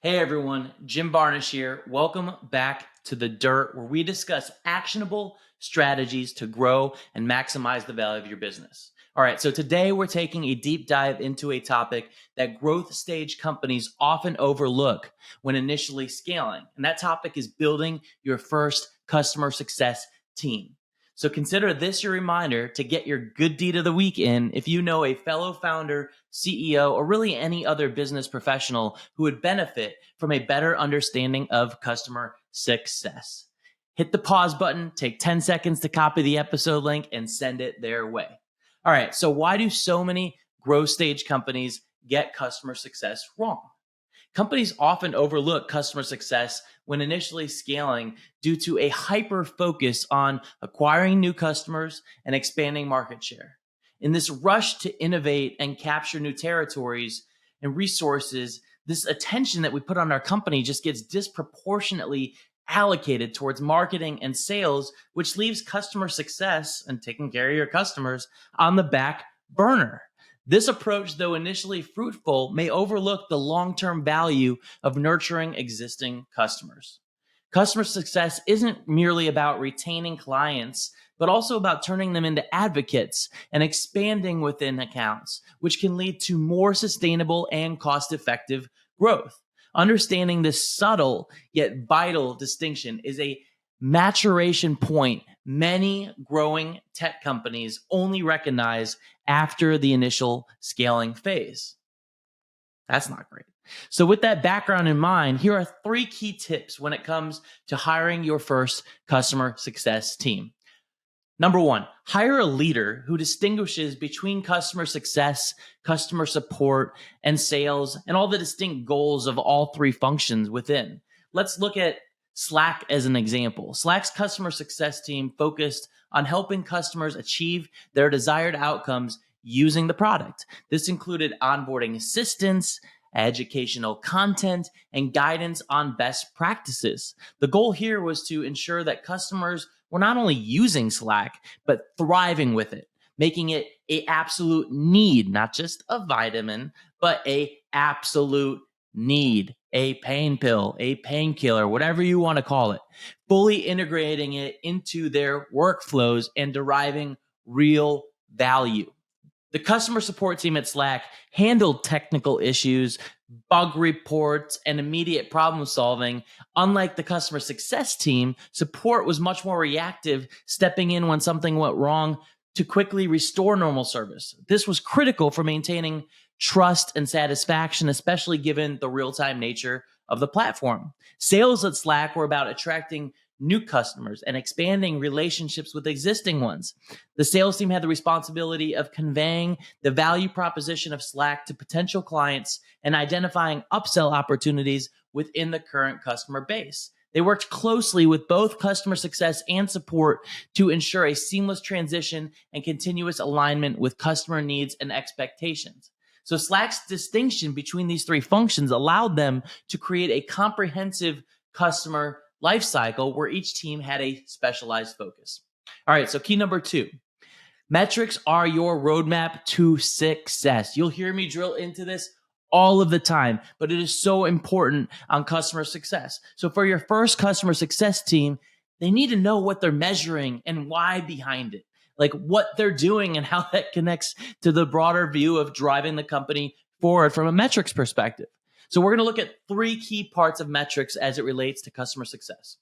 Hey everyone, Jim Barnish here. Welcome back to The Dirt, where we discuss actionable strategies to grow and maximize the value of your business. All right, so today we're taking a deep dive into a topic that growth stage companies often overlook when initially scaling. And that topic is building your first customer success team. So consider this your reminder to get your good deed of the week in if you know a fellow founder, CEO, or really any other business professional who would benefit from a better understanding of customer success. Hit the pause button, take 10 seconds to copy the episode link, and send it their way. All right, so why do so many growth stage companies get customer success wrong? Companies often overlook customer success when initially scaling due to a hyper focus on acquiring new customers and expanding market share. In this rush to innovate and capture new territories and resources, this attention that we put on our company just gets disproportionately allocated towards marketing and sales, which leaves customer success and taking care of your customers on the back burner. This approach, though initially fruitful, may overlook the long-term value of nurturing existing customers. Customer success isn't merely about retaining clients, but also about turning them into advocates and expanding within accounts, which can lead to more sustainable and cost-effective growth. Understanding this subtle yet vital distinction is a maturation point many growing tech companies only recognize after the initial scaling phase. That's not great. So with that background in mind, here are 3 key tips when it comes to hiring your first customer success team. Number 1, hire a leader who distinguishes between customer success, customer support, and sales, and all the distinct goals of all 3 functions within. Let's look at Slack as an example. Slack's customer success team focused on helping customers achieve their desired outcomes using the product. This included onboarding assistance, educational content, and guidance on best practices. The goal here was to ensure that customers were not only using Slack, but thriving with it, making it an absolute need, not just a vitamin, but an absolute need, a pain pill, a painkiller, whatever you want to call it, fully integrating it into their workflows and deriving real value. The customer support team at Slack handled technical issues, bug reports, and immediate problem solving. Unlike the customer success team, support was much more reactive, stepping in when something went wrong to quickly restore normal service. This was critical for maintaining trust and satisfaction, especially given the real-time nature of the platform. Sales at Slack were about attracting new customers and expanding relationships with existing ones. The sales team had the responsibility of conveying the value proposition of Slack to potential clients and identifying upsell opportunities within the current customer base. They worked closely with both customer success and support to ensure a seamless transition and continuous alignment with customer needs and expectations. So Slack's distinction between these 3 functions allowed them to create a comprehensive customer lifecycle where each team had a specialized focus. All right, so key number 2. Metrics are your roadmap to success. You'll hear me drill into this all of the time, but it is so important on customer success. So for your first customer success team, they need to know what they're measuring and why behind it, like what they're doing and how that connects to the broader view of driving the company forward from a metrics perspective. So we're going to look at 3 key parts of metrics as it relates to customer success.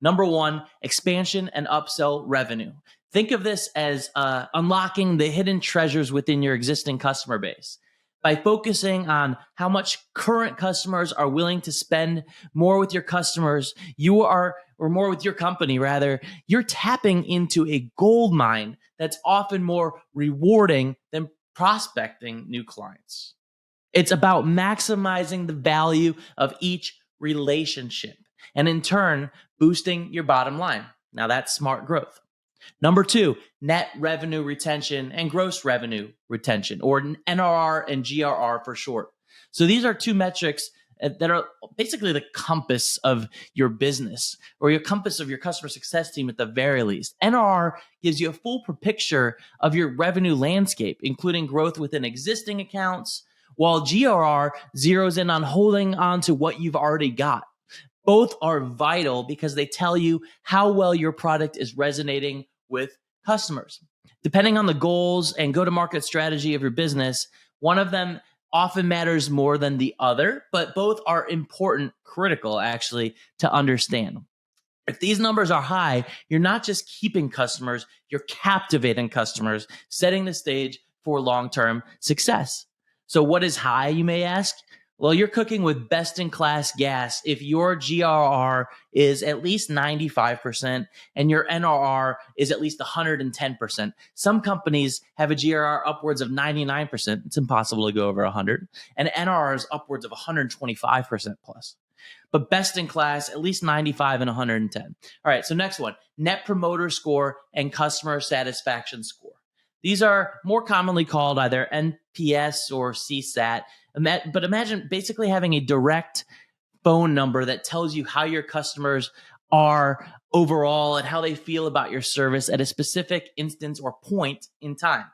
Number 1, expansion and upsell revenue. Think of this as unlocking the hidden treasures within your existing customer base. By focusing on how much current customers are willing to spend more with your customers, or more with your company rather, you're tapping into a gold mine that's often more rewarding than prospecting new clients. It's about maximizing the value of each relationship and in turn, boosting your bottom line. Now that's smart growth. Number 2, net revenue retention and gross revenue retention, or NRR and GRR for short. So these are 2 metrics that are basically the compass of your business or your compass of your customer success team at the very least. NRR gives you a full picture of your revenue landscape, including growth within existing accounts while GRR zeroes in on holding on to what you've already got. Both are vital because they tell you how well your product is resonating with customers. Depending on the goals and go-to-market strategy of your business, one of them often matters more than the other, but both are important, critical actually, to understand. If these numbers are high, you're not just keeping customers, you're captivating customers, setting the stage for long-term success. So what is high, you may ask? Well, you're cooking with best-in-class gas if your GRR is at least 95% and your NRR is at least 110%. Some companies have a GRR upwards of 99%. It's impossible to go over 100. And NRR is upwards of 125% plus. But best in class, at least 95 and 110. All right, so next one, Net Promoter Score and Customer Satisfaction Score. These are more commonly called either NPS or CSAT, but imagine basically having a direct phone number that tells you how your customers are overall and how they feel about your service at a specific instance or point in time.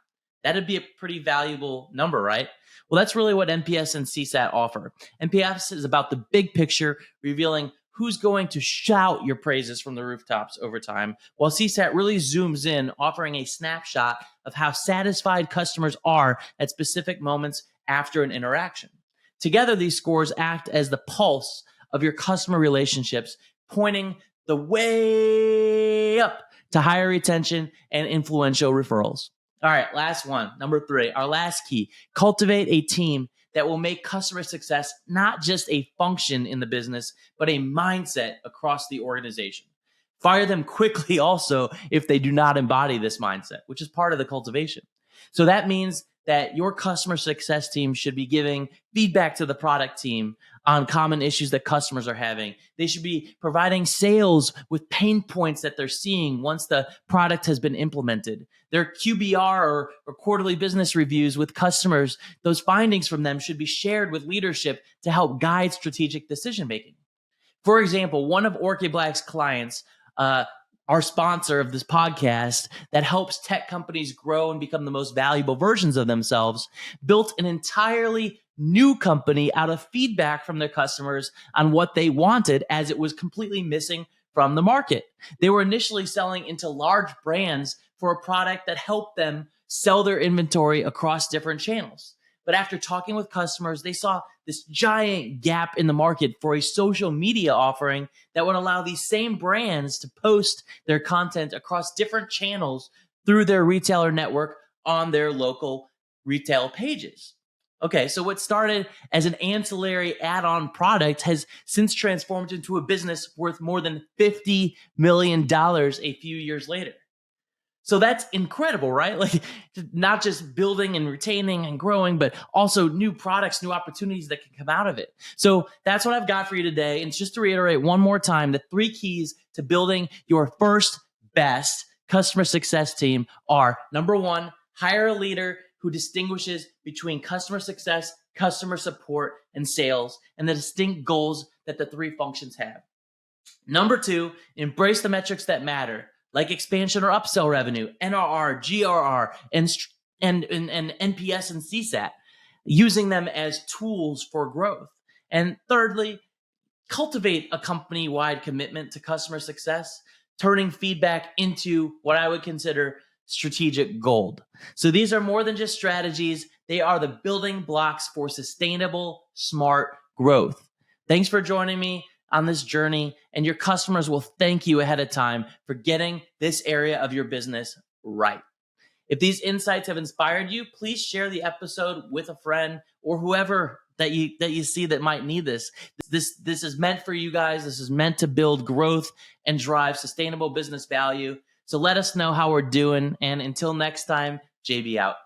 That'd be a pretty valuable number, right? Well, that's really what NPS and CSAT offer. NPS is about the big picture, revealing who's going to shout your praises from the rooftops over time, while CSAT really zooms in, offering a snapshot of how satisfied customers are at specific moments after an interaction. Together, these scores act as the pulse of your customer relationships, pointing the way up to higher retention and influential referrals. All right, last one, number 3, our last key, cultivate a team that will make customer success not just a function in the business, but a mindset across the organization. Fire them quickly also if they do not embody this mindset, which is part of the cultivation. So that means that your customer success team should be giving feedback to the product team on common issues that customers are having. They should be providing sales with pain points that they're seeing once the product has been implemented. Their QBR or quarterly business reviews with customers, those findings from them should be shared with leadership to help guide strategic decision making. For example, one of Orchid Black's clients, our sponsor of this podcast that helps tech companies grow and become the most valuable versions of themselves, built an entirely new company out of feedback from their customers on what they wanted, as it was completely missing from the market. They were initially selling into large brands for a product that helped them sell their inventory across different channels. But after talking with customers, they saw this giant gap in the market for a social media offering that would allow these same brands to post their content across different channels through their retailer network on their local retail pages. Okay, so what started as an ancillary add-on product has since transformed into a business worth more than $50 million a few years later. So that's incredible, right? Like, not just building and retaining and growing, but also new products, new opportunities that can come out of it. So that's what I've got for you today. And just to reiterate one more time, the 3 keys to building your first best customer success team are: number 1, hire a leader who distinguishes between customer success, customer support, and sales, and the distinct goals that the 3 functions have. Number 2, embrace the metrics that matter, like expansion or upsell revenue, NRR, GRR, and NPS and CSAT, using them as tools for growth. And thirdly, cultivate a company-wide commitment to customer success, turning feedback into what I would consider strategic gold. So these are more than just strategies. They are the building blocks for sustainable, smart growth. Thanks for joining me on this journey, and your customers will thank you ahead of time for getting this area of your business right. If these insights have inspired you, please share the episode with a friend or whoever that you see that might need this. This is meant for you guys. This is meant to build growth and drive sustainable business value. So let us know how we're doing. And until next time, JB out.